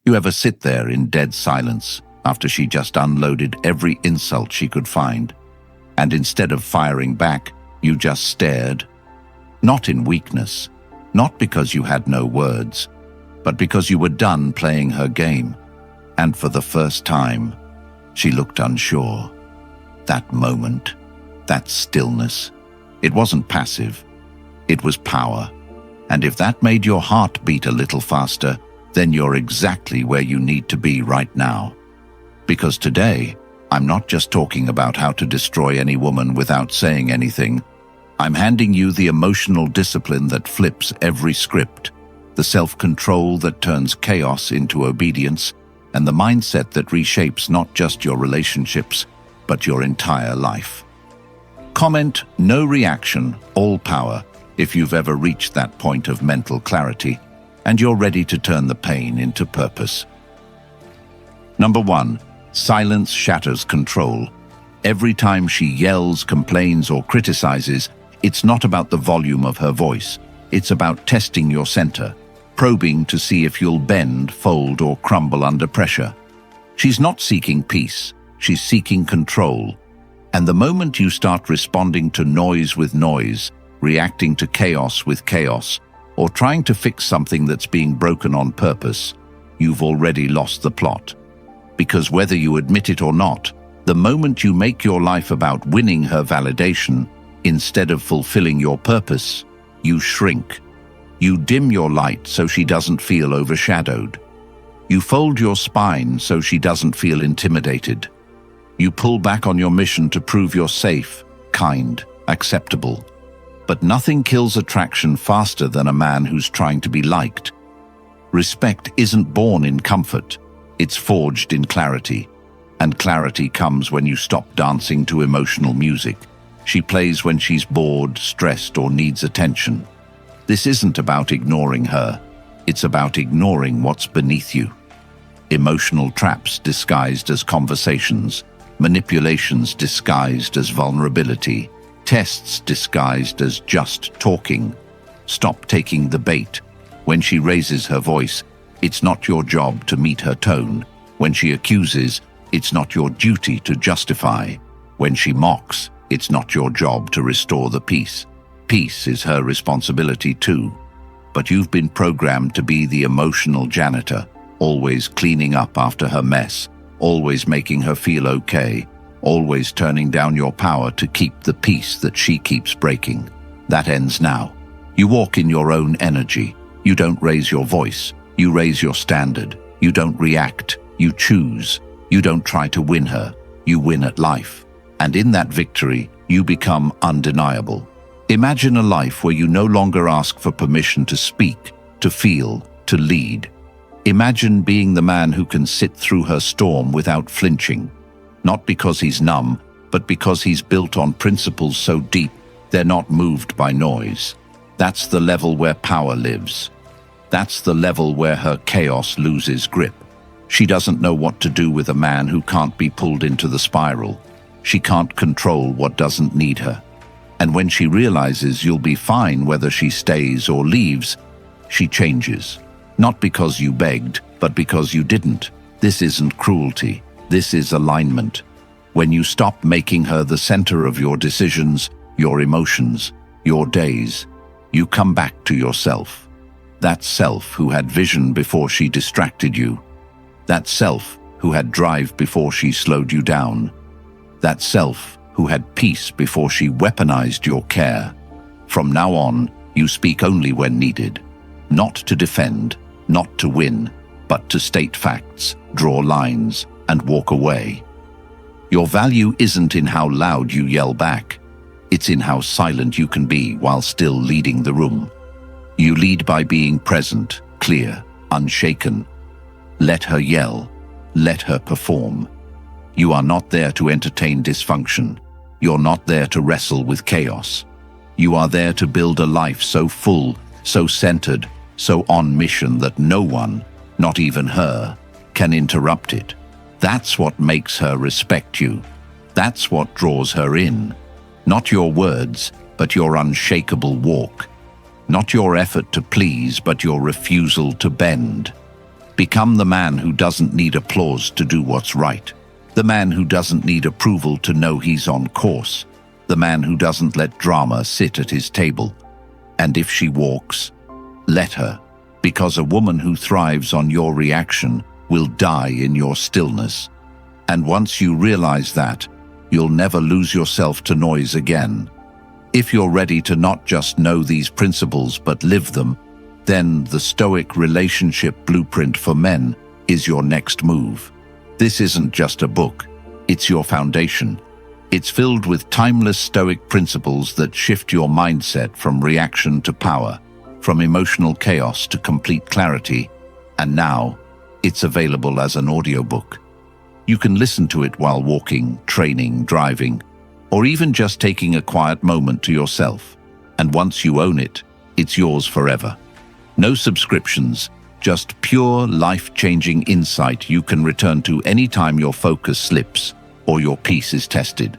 You ever sit there in dead silence after she just unloaded every insult she could find, and instead of firing back, you just stared? Not in weakness, not because you had no words, but because you were done playing her game. And for the first time, she looked unsure. That moment, that stillness, it wasn't passive, it was power. And if that made your heart beat a little faster, then you're exactly where you need to be right now. Because today, I'm not just talking about how to destroy any woman without saying anything. I'm handing you the emotional discipline that flips every script, the self-control that turns chaos into obedience, and the mindset that reshapes not just your relationships, but your entire life. Comment, no reaction, all power, if you've ever reached that point of mental clarity, and you're ready to turn the pain into purpose. Number 1, silence shatters control. Every time she yells, complains, or criticizes, it's not about the volume of her voice. It's about testing your center, probing to see if you'll bend, fold, or crumble under pressure. She's not seeking peace, she's seeking control. And the moment you start responding to noise with noise, reacting to chaos with chaos, or trying to fix something that's being broken on purpose, you've already lost the plot. Because whether you admit it or not, the moment you make your life about winning her validation, instead of fulfilling your purpose, you shrink. You dim your light so she doesn't feel overshadowed. You fold your spine so she doesn't feel intimidated. You pull back on your mission to prove you're safe, kind, acceptable. But nothing kills attraction faster than a man who's trying to be liked. Respect isn't born in comfort, it's forged in clarity. And clarity comes when you stop dancing to emotional music. She plays when she's bored, stressed, or needs attention. This isn't about ignoring her, it's about ignoring what's beneath you. Emotional traps disguised as conversations, manipulations disguised as vulnerability, tests disguised as just talking. Stop taking the bait. When she raises her voice, it's not your job to meet her tone. When she accuses, it's not your duty to justify. When she mocks, it's not your job to restore the peace. Peace is her responsibility too. But you've been programmed to be the emotional janitor, always cleaning up after her mess, always making her feel okay, always turning down your power to keep the peace that she keeps breaking. That ends now. You walk in your own energy. You don't raise your voice. You raise your standard. You don't react. You choose. You don't try to win her. You win at life. And in that victory, you become undeniable. Imagine a life where you no longer ask for permission to speak, to feel, to lead. Imagine being the man who can sit through her storm without flinching. Not because he's numb, but because he's built on principles so deep, they're not moved by noise. That's the level where power lives. That's the level where her chaos loses grip. She doesn't know what to do with a man who can't be pulled into the spiral. She can't control what doesn't need her. And when she realizes you'll be fine whether she stays or leaves, she changes. Not because you begged, but because you didn't. This isn't cruelty. This is alignment. When you stop making her the center of your decisions, your emotions, your days, you come back to yourself. That self who had vision before she distracted you. That self who had drive before she slowed you down. That self who had peace before she weaponized your care. From now on, you speak only when needed. Not to defend, not to win, but to state facts, draw lines, and walk away. Your value isn't in how loud you yell back. It's in how silent you can be while still leading the room. You lead by being present, clear, unshaken. Let her yell. Let her perform. You are not there to entertain dysfunction. You're not there to wrestle with chaos. You are there to build a life so full, so centered, so on mission that no one, not even her, can interrupt it. That's what makes her respect you. That's what draws her in. Not your words, but your unshakable walk. Not your effort to please, but your refusal to bend. Become the man who doesn't need applause to do what's right. The man who doesn't need approval to know he's on course. The man who doesn't let drama sit at his table. And if she walks, let her, because a woman who thrives on your reaction will die in your stillness. And once you realize that, you'll never lose yourself to noise again. If you're ready to not just know these principles but live them, then the Stoic relationship blueprint for men is your next move. This isn't just a book, it's your foundation. It's filled with timeless Stoic principles that shift your mindset from reaction to power, from emotional chaos to complete clarity, and now it's available as an audiobook. You can listen to it while walking, training, driving, or even just taking a quiet moment to yourself. And once you own it, it's yours forever. No subscriptions, just pure life-changing insight you can return to anytime your focus slips or your peace is tested.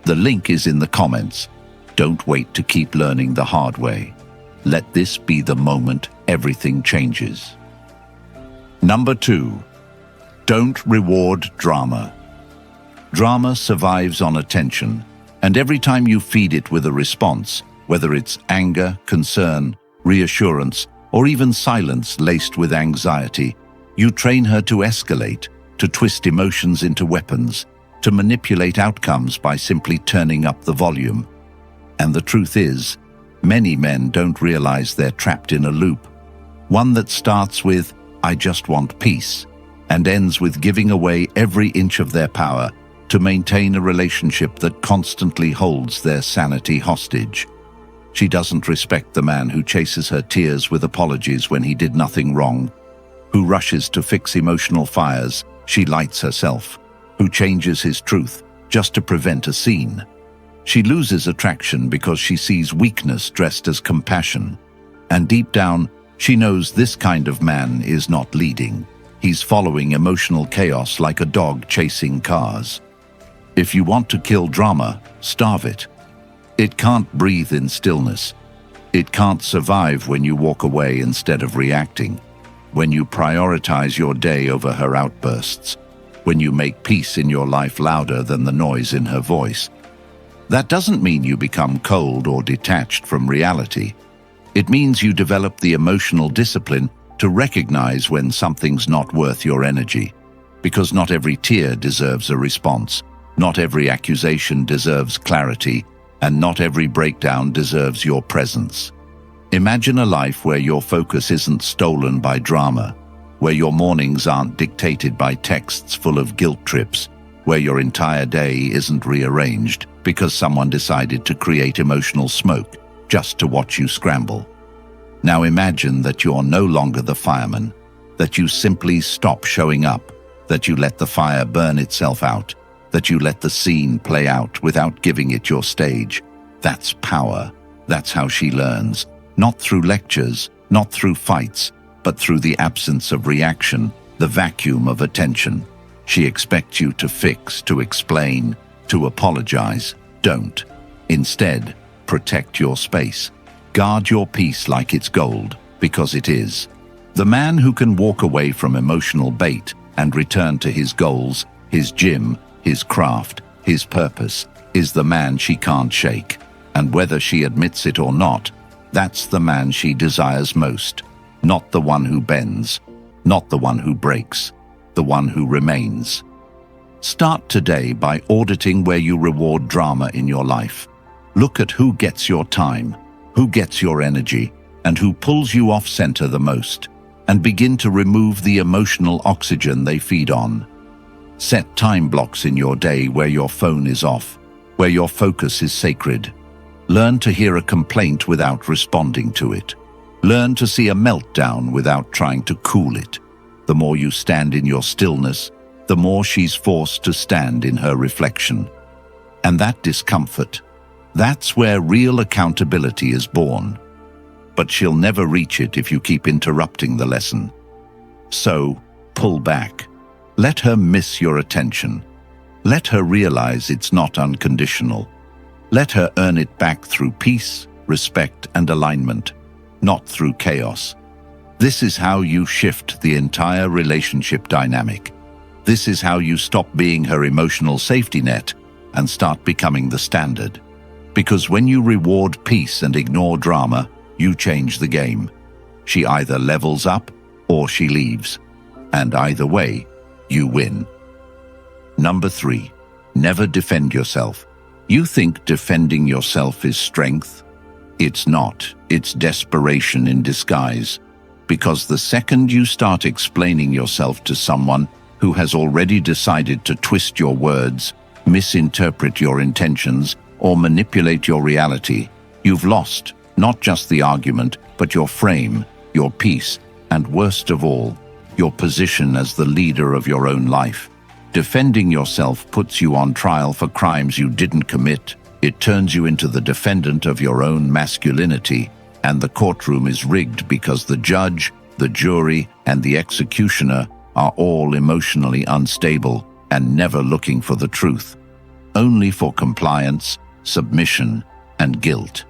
The link is in the comments. Don't wait to keep learning the hard way. Let this be the moment everything changes. Number 2. Don't reward drama. Drama survives on attention, and every time you feed it with a response, whether it's anger, concern, reassurance, or even silence laced with anxiety, you train her to escalate, to twist emotions into weapons, to manipulate outcomes by simply turning up the volume. And the truth is, many men don't realize they're trapped in a loop, one that starts with, "I just want peace," and ends with giving away every inch of their power to maintain a relationship that constantly holds their sanity hostage. She doesn't respect the man who chases her tears with apologies when he did nothing wrong, who rushes to fix emotional fires she lights herself, who changes his truth just to prevent a scene. She loses attraction because she sees weakness dressed as compassion. And deep down, she knows this kind of man is not leading. He's following emotional chaos like a dog chasing cars. If you want to kill drama, starve it. It can't breathe in stillness. It can't survive when you walk away instead of reacting, when you prioritize your day over her outbursts, when you make peace in your life louder than the noise in her voice. That doesn't mean you become cold or detached from reality. It means you develop the emotional discipline to recognize when something's not worth your energy, because not every tear deserves a response, not every accusation deserves clarity, and not every breakdown deserves your presence. Imagine a life where your focus isn't stolen by drama, where your mornings aren't dictated by texts full of guilt trips, where your entire day isn't rearranged because someone decided to create emotional smoke just to watch you scramble. Now imagine that you're no longer the fireman, that you simply stop showing up, that you let the fire burn itself out, that you let the scene play out without giving it your stage. That's power. That's how she learns. Not through lectures, not through fights, but through the absence of reaction, the vacuum of attention. She expects you to fix, to explain, to apologize. Don't. Instead, protect your space. Guard your peace like it's gold, because it is. The man who can walk away from emotional bait and return to his goals, his gym, his craft, his purpose, is the man she can't shake. And whether she admits it or not, that's the man she desires most. Not the one who bends, not the one who breaks, the one who remains. Start today by auditing where you reward drama in your life. Look at who gets your time, who gets your energy, and who pulls you off center the most, and begin to remove the emotional oxygen they feed on. Set time blocks in your day where your phone is off, where your focus is sacred. Learn to hear a complaint without responding to it. Learn to see a meltdown without trying to cool it. The more you stand in your stillness, the more she's forced to stand in her reflection. And that discomfort, that's where real accountability is born. But she'll never reach it if you keep interrupting the lesson. So, pull back. Let her miss your attention. Let her realize it's not unconditional. Let her earn it back through peace, respect, and alignment, not through chaos. This is how you shift the entire relationship dynamic. This is how you stop being her emotional safety net and start becoming the standard. Because when you reward peace and ignore drama, you change the game. She either levels up or she leaves. And either way, you win. Number 3, never defend yourself. You think defending yourself is strength? It's not. It's desperation in disguise. Because the second you start explaining yourself to someone who has already decided to twist your words, misinterpret your intentions, or manipulate your reality, you've lost not just the argument, but your frame, your peace, and worst of all, your position as the leader of your own life. Defending yourself puts you on trial for crimes you didn't commit. It turns you into the defendant of your own masculinity, and the courtroom is rigged because the judge, the jury, and the executioner are all emotionally unstable and never looking for the truth, only for compliance, submission, and guilt.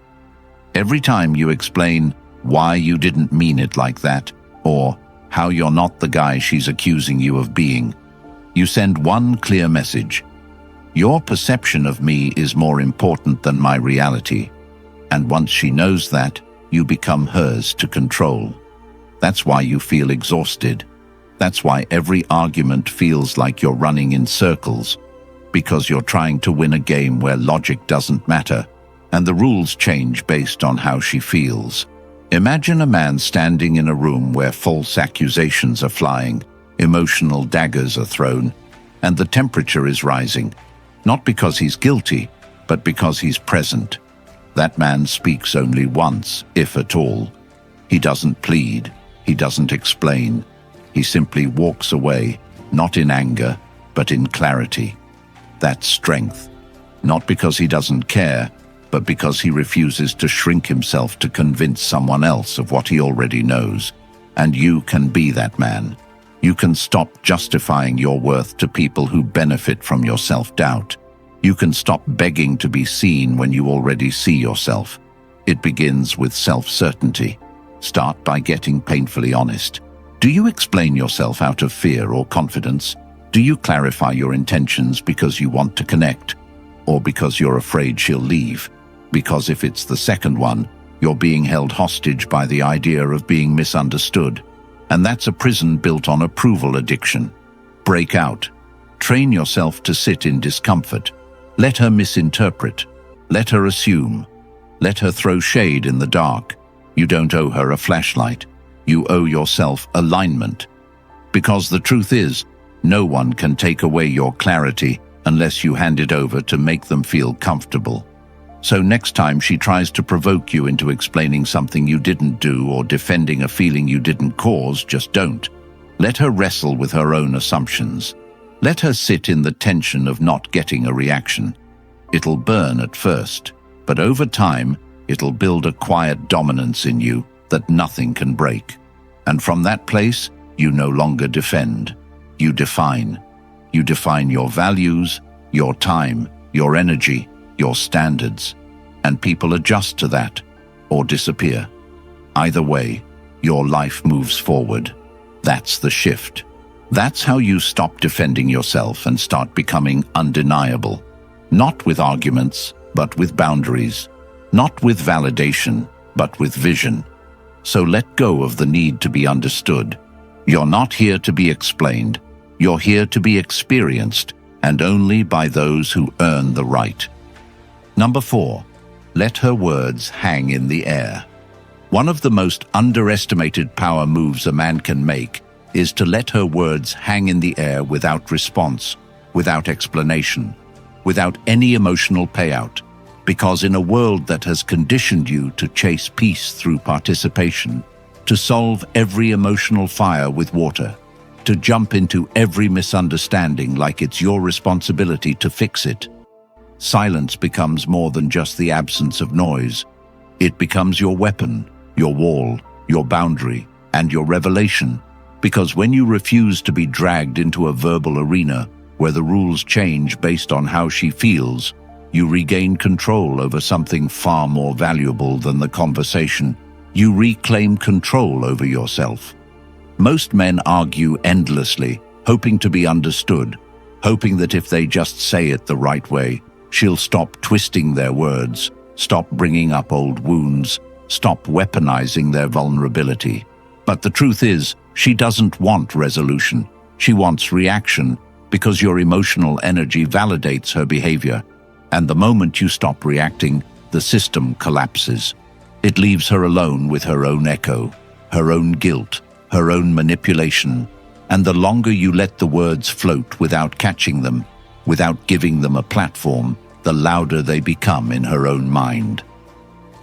Every time you explain why you didn't mean it like that, or how you're not the guy she's accusing you of being, you send one clear message. Your perception of me is more important than my reality. And once she knows that, you become hers to control. That's why you feel exhausted. That's why every argument feels like you're running in circles, because you're trying to win a game where logic doesn't matter, and the rules change based on how she feels. Imagine a man standing in a room where false accusations are flying, emotional daggers are thrown, and the temperature is rising, not because he's guilty, but because he's present. That man speaks only once, if at all. He doesn't plead, he doesn't explain. He simply walks away, not in anger, but in clarity. That's strength, not because he doesn't care, but because he refuses to shrink himself to convince someone else of what he already knows. And you can be that man. You can stop justifying your worth to people who benefit from your self-doubt. You can stop begging to be seen when you already see yourself. It begins with self-certainty. Start by getting painfully honest. Do you explain yourself out of fear or confidence? Do you clarify your intentions because you want to connect? Or because you're afraid she'll leave? Because if it's the second one, you're being held hostage by the idea of being misunderstood. And that's a prison built on approval addiction. Break out. Train yourself to sit in discomfort. Let her misinterpret. Let her assume. Let her throw shade in the dark. You don't owe her a flashlight. You owe yourself alignment. Because the truth is, no one can take away your clarity unless you hand it over to make them feel comfortable. So next time she tries to provoke you into explaining something you didn't do or defending a feeling you didn't cause, just don't. Let her wrestle with her own assumptions. Let her sit in the tension of not getting a reaction. It'll burn at first, but over time, it'll build a quiet dominance in you that nothing can break. And from that place, you no longer defend. You define. You define your values, your time, your energy, your standards, and people adjust to that or disappear. Either way, your life moves forward. That's the shift. That's how you stop defending yourself and start becoming undeniable. Not with arguments, but with boundaries. Not with validation, but with vision. So let go of the need to be understood. You're not here to be explained. You're here to be experienced, and only by those who earn the right. Number 4, let her words hang in the air. One of the most underestimated power moves a man can make is to let her words hang in the air without response, without explanation, without any emotional payout. Because in a world that has conditioned you to chase peace through participation, to solve every emotional fire with water, to jump into every misunderstanding like it's your responsibility to fix it, silence becomes more than just the absence of noise. It becomes your weapon, your wall, your boundary, and your revelation. Because when you refuse to be dragged into a verbal arena where the rules change based on how she feels, you regain control over something far more valuable than the conversation. You reclaim control over yourself. Most men argue endlessly, hoping to be understood, hoping that if they just say it the right way, she'll stop twisting their words, stop bringing up old wounds, stop weaponizing their vulnerability. But the truth is, she doesn't want resolution. She wants reaction, because your emotional energy validates her behavior. And the moment you stop reacting, the system collapses. It leaves her alone with her own echo, her own guilt, her own manipulation. And the longer you let the words float without catching them, without giving them a platform, the louder they become in her own mind.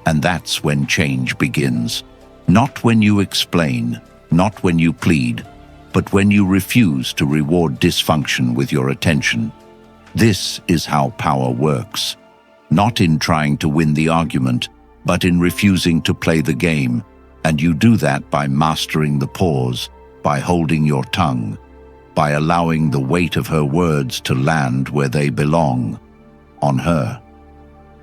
And that's when change begins. Not when you explain, not when you plead, but when you refuse to reward dysfunction with your attention. This is how power works. Not in trying to win the argument, but in refusing to play the game. And you do that by mastering the pause, by holding your tongue, by allowing the weight of her words to land where they belong, on her.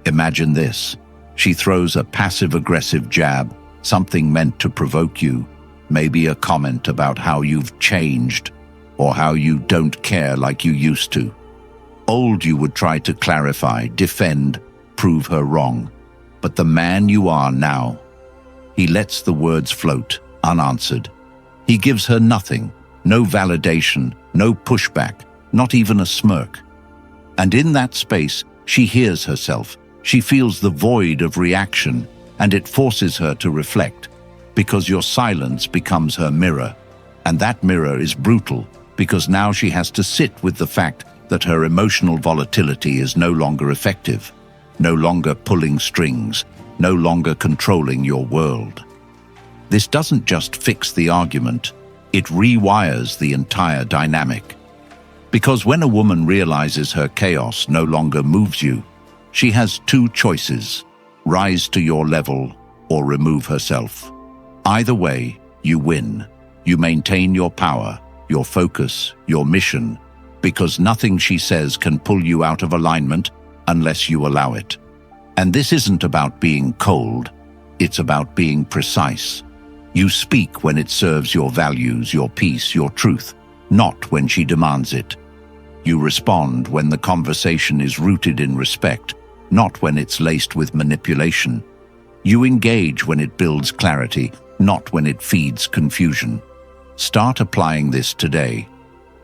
Imagine this. She throws a passive-aggressive jab, something meant to provoke you, maybe a comment about how you've changed, or how you don't care like you used to. Old you would try to clarify, defend, prove her wrong. But the man you are now, he lets the words float, unanswered. He gives her nothing, no validation, no pushback, not even a smirk. And in that space, she hears herself. She feels the void of reaction, and it forces her to reflect, because your silence becomes her mirror. And that mirror is brutal, because now she has to sit with the fact that her emotional volatility is no longer effective, no longer pulling strings, no longer controlling your world. This doesn't just fix the argument, it rewires the entire dynamic. Because when a woman realizes her chaos no longer moves you, she has two choices: rise to your level or remove herself. Either way, you win. You maintain your power, your focus, your mission, because nothing she says can pull you out of alignment unless you allow it. And this isn't about being cold, it's about being precise. You speak when it serves your values, your peace, your truth, not when she demands it. You respond when the conversation is rooted in respect, not when it's laced with manipulation. You engage when it builds clarity, not when it feeds confusion. Start applying this today.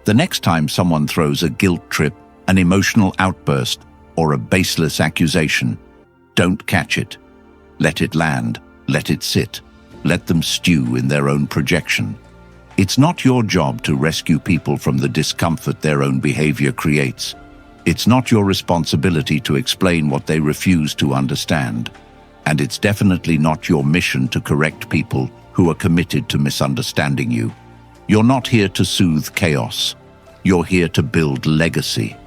The next time someone throws a guilt trip, an emotional outburst, or a baseless accusation, don't catch it. Let it land, let it sit, let them stew in their own projection. It's not your job to rescue people from the discomfort their own behavior creates. It's not your responsibility to explain what they refuse to understand. And it's definitely not your mission to correct people who are committed to misunderstanding you. You're not here to soothe chaos. You're here to build legacy.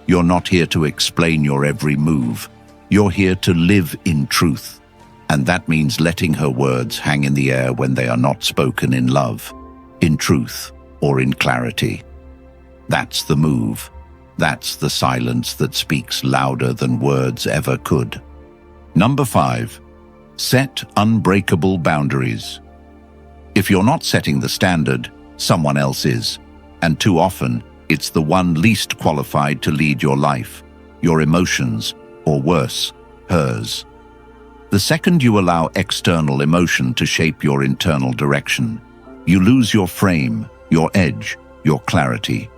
You're not here to explain your every move. You're here to live in truth. And that means letting her words hang in the air when they are not spoken in love, in truth, or in clarity. That's the move. That's the silence that speaks louder than words ever could. Number 5. Set unbreakable boundaries. If you're not setting the standard, someone else is. And too often, it's the one least qualified to lead your life, your emotions, or worse, hers. The second you allow external emotion to shape your internal direction, you lose your frame, your edge, your clarity.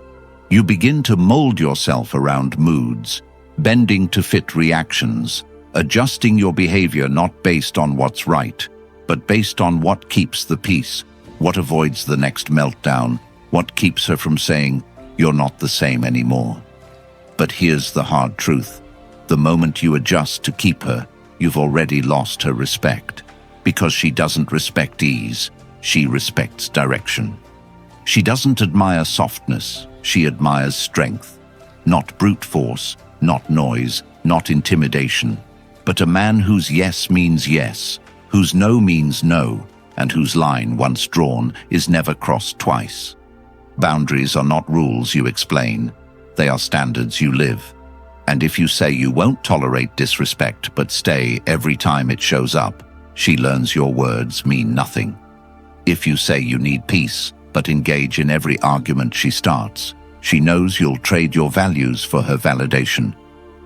You begin to mold yourself around moods, bending to fit reactions, adjusting your behavior not based on what's right, but based on what keeps the peace, what avoids the next meltdown, what keeps her from saying, "You're not the same anymore." But here's the hard truth. The moment you adjust to keep her, you've already lost her respect. Because she doesn't respect ease, she respects direction. She doesn't admire softness, she admires strength. Not brute force, not noise, not intimidation, but a man whose yes means yes, whose no means no, and whose line, once drawn, is never crossed twice. Boundaries are not rules you explain, they are standards you live. And if you say you won't tolerate disrespect but stay every time it shows up, She learns your words mean nothing. If you say you need peace, but engage in every argument she starts, she knows you'll trade your values for her validation.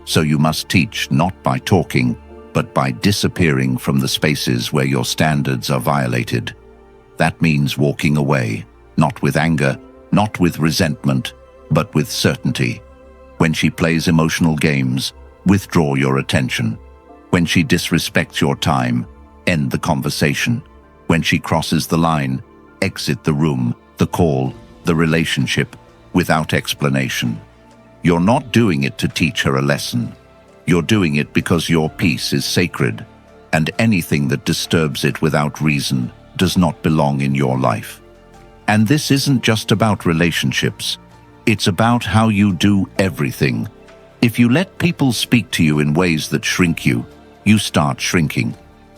So you must teach not by talking, but by disappearing from the spaces where your standards are violated. That means walking away, not with anger, not with resentment, but with certainty. When she plays emotional games, withdraw your attention. When she disrespects your time, end the conversation. When she crosses the line, exit the room, the call, the relationship, without explanation. You're not doing it to teach her a lesson. You're doing it because your peace is sacred, and anything that disturbs it without reason does not belong in your life. And this isn't just about relationships. It's about how you do everything. If you let people speak to you in ways that shrink you, you start shrinking.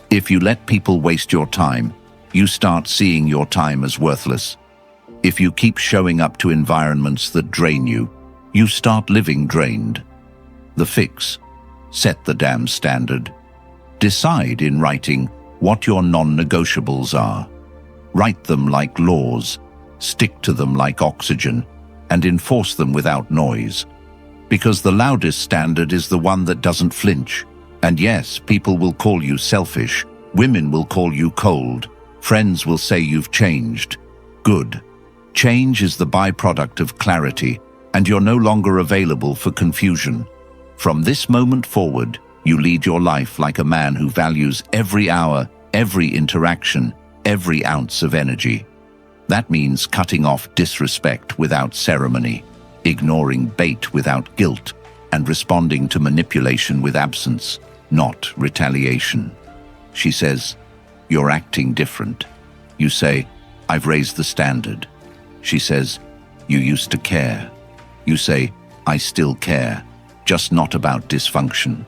If you let people waste your time, you start seeing your time as worthless. If you keep showing up to environments that drain you, you start living drained. The fix: set the damn standard. Decide in writing what your non-negotiables are. Write them like laws, stick to them like oxygen, and enforce them without noise. Because the loudest standard is the one that doesn't flinch. And yes, people will call you selfish, women will call you cold, friends will say you've changed. Good. Change is the byproduct of clarity, and you're no longer available for confusion. From this moment forward, you lead your life like a man who values every hour, every interaction, every ounce of energy. That means cutting off disrespect without ceremony, ignoring bait without guilt, and responding to manipulation with absence, not retaliation. She says, "You're acting different." You say, "I've raised the standard." She says, "You used to care." You say, "I still care, just not about dysfunction."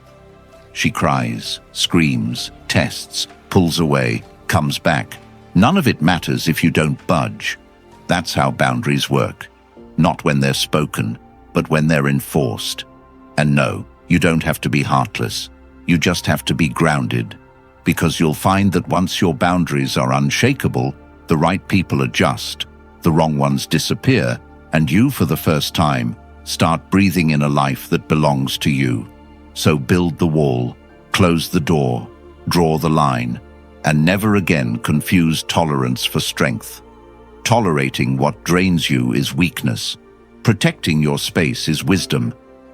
She cries, screams, tests, pulls away, comes back. None of it matters if you don't budge. That's how boundaries work. Not when they're spoken, but when they're enforced. And no, you don't have to be heartless. You just have to be grounded. Because you'll find that once your boundaries are unshakable, the right people adjust, the wrong ones disappear, and you, for the first time, start breathing in a life that belongs to you. So build the wall, close the door, draw the line, and never again confuse tolerance for strength. Tolerating what drains you is weakness. Protecting your space is wisdom.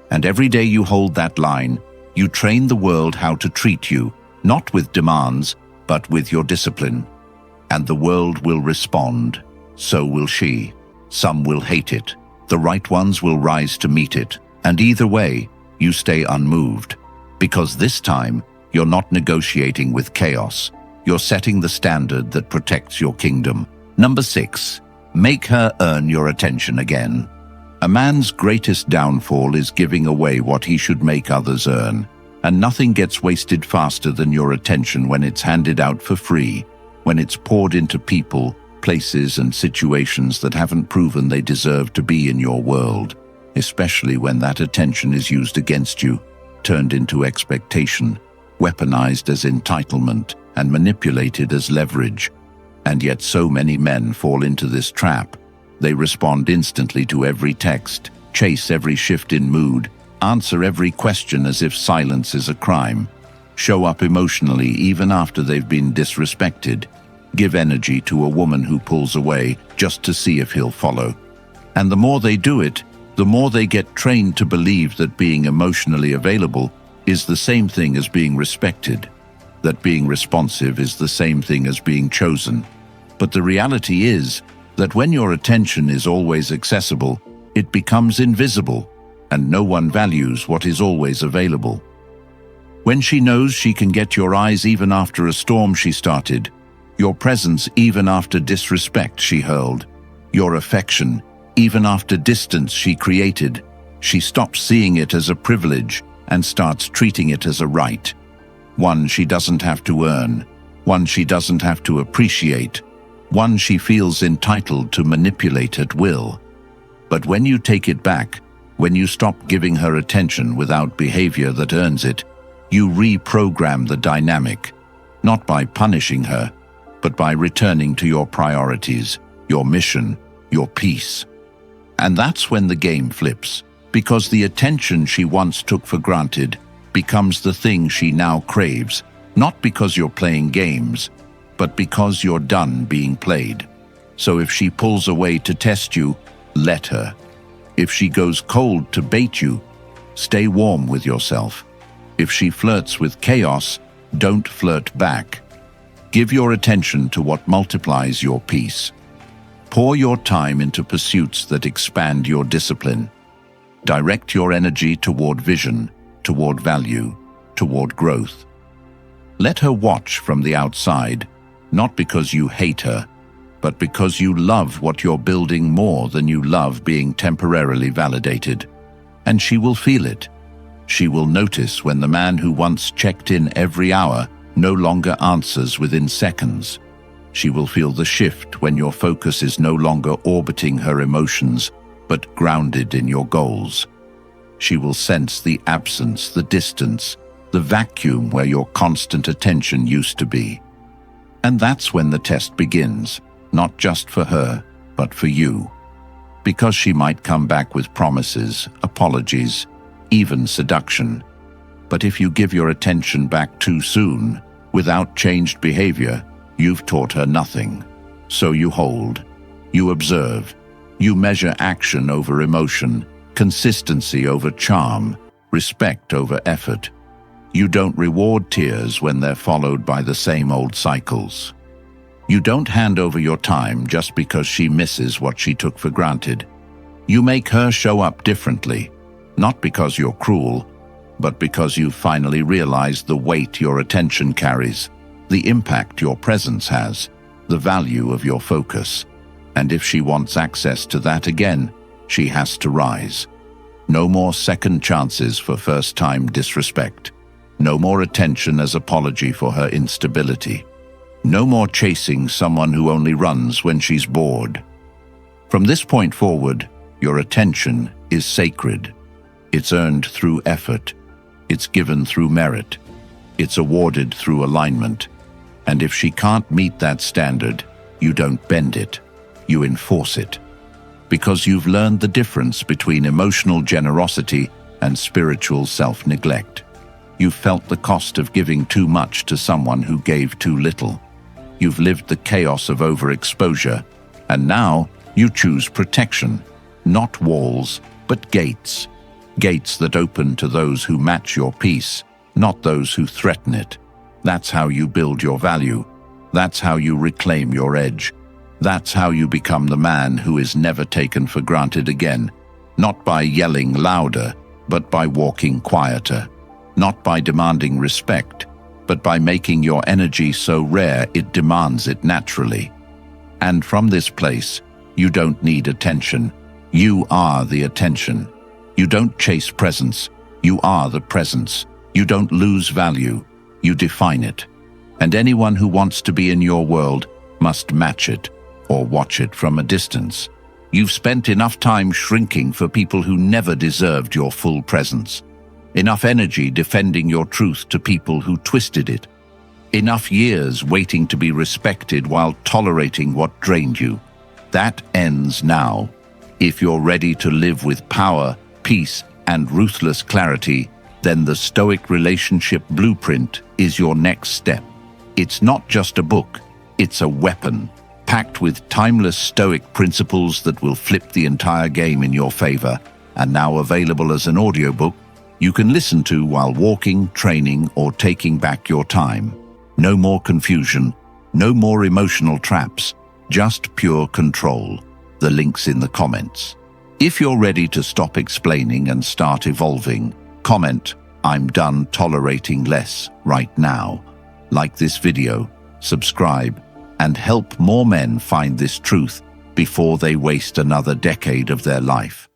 And every day you hold that line, you train the world how to treat you, not with demands, but with your discipline. And the world will respond. So will she. Some will hate it. The right ones will rise to meet it. And either way, you stay unmoved. Because this time, you're not negotiating with chaos. You're setting the standard that protects your kingdom. Number 6, make her earn your attention again. A man's greatest downfall is giving away what he should make others earn. And nothing gets wasted faster than your attention when it's handed out for free, when it's poured into people, places, and situations that haven't proven they deserve to be in your world, especially when that attention is used against you, turned into expectation, weaponized as entitlement, and manipulated as leverage. And yet so many men fall into this trap. They respond instantly to every text, chase every shift in mood, answer every question as if silence is a crime, show up emotionally even after they've been disrespected, give energy to a woman who pulls away just to see if he'll follow. And the more they do it, the more they get trained to believe that being emotionally available is the same thing as being respected, that being responsive is the same thing as being chosen. But the reality is that when your attention is always accessible, it becomes invisible, and no one values what is always available. When she knows she can get your eyes even after a storm she started, your presence even after disrespect she hurled, your affection even after distance she created, she stops seeing it as a privilege and starts treating it as a right. One she doesn't have to earn, one she doesn't have to appreciate, one she feels entitled to manipulate at will. But when you take it back, when you stop giving her attention without behavior that earns it, you reprogram the dynamic. not by punishing her, but by returning to your priorities, your mission, your peace. And that's when the game flips, because the attention she once took for granted becomes the thing she now craves, not because you're playing games, but because you're done being played. So if she pulls away to test you, let her. If she goes cold to bait you, stay warm with yourself. If she flirts with chaos, don't flirt back. Give your attention to what multiplies your peace. Pour your time into pursuits that expand your discipline. Direct your energy toward vision, toward value, toward growth. Let her watch from the outside, not because you hate her, but because you love what you're building more than you love being temporarily validated. And she will feel it. She will notice when the man who once checked in every hour no longer answers within seconds. She will feel the shift when your focus is no longer orbiting her emotions, but grounded in your goals. She will sense the absence, the distance, the vacuum where your constant attention used to be. And that's when the test begins, not just for her, but for you. Because she might come back with promises, apologies, even seduction. But if you give your attention back too soon, without changed behavior, you've taught her nothing. So you hold, you observe, you measure action over emotion, consistency over charm, respect over effort. You don't reward tears when they're followed by the same old cycles. You don't hand over your time just because she misses what she took for granted. You make her show up differently, not because you're cruel, but because you've finally realized the weight your attention carries, the impact your presence has, the value of your focus. And if she wants access to that again, she has to rise. No more second chances for first-time disrespect. No more attention as apology for her instability. No more chasing someone who only runs when she's bored. From this point forward, your attention is sacred. It's earned through effort. It's given through merit. It's awarded through alignment. And if she can't meet that standard, you don't bend it. You enforce it. Because you've learned the difference between emotional generosity and spiritual self-neglect. You've felt the cost of giving too much to someone who gave too little. You've lived the chaos of overexposure, and now you choose protection, not walls, but gates. Gates that open to those who match your peace, not those who threaten it. That's how you build your value. That's how you reclaim your edge. That's how you become the man who is never taken for granted again, not by yelling louder, but by walking quieter, not by demanding respect, but by making your energy so rare it demands it naturally. And from this place, you don't need attention. You are the attention. You don't chase presence. You are the presence. You don't lose value. You define it. And anyone who wants to be in your world must match it or watch it from a distance. You've spent enough time shrinking for people who never deserved your full presence. Enough energy defending your truth to people who twisted it. Enough years waiting to be respected while tolerating what drained you. That ends now. If you're ready to live with power, peace, and ruthless clarity, then the Stoic relationship blueprint is your next step. It's not just a book, it's a weapon, packed with timeless Stoic principles that will flip the entire game in your favor, and now available as an audiobook you can listen to while walking, training, or taking back your time. No more confusion, no more emotional traps, just pure control. The link's in the comments. If you're ready to stop explaining and start evolving, comment, "I'm done tolerating less" right now. Like this video, subscribe, and help more men find this truth before they waste another decade of their life.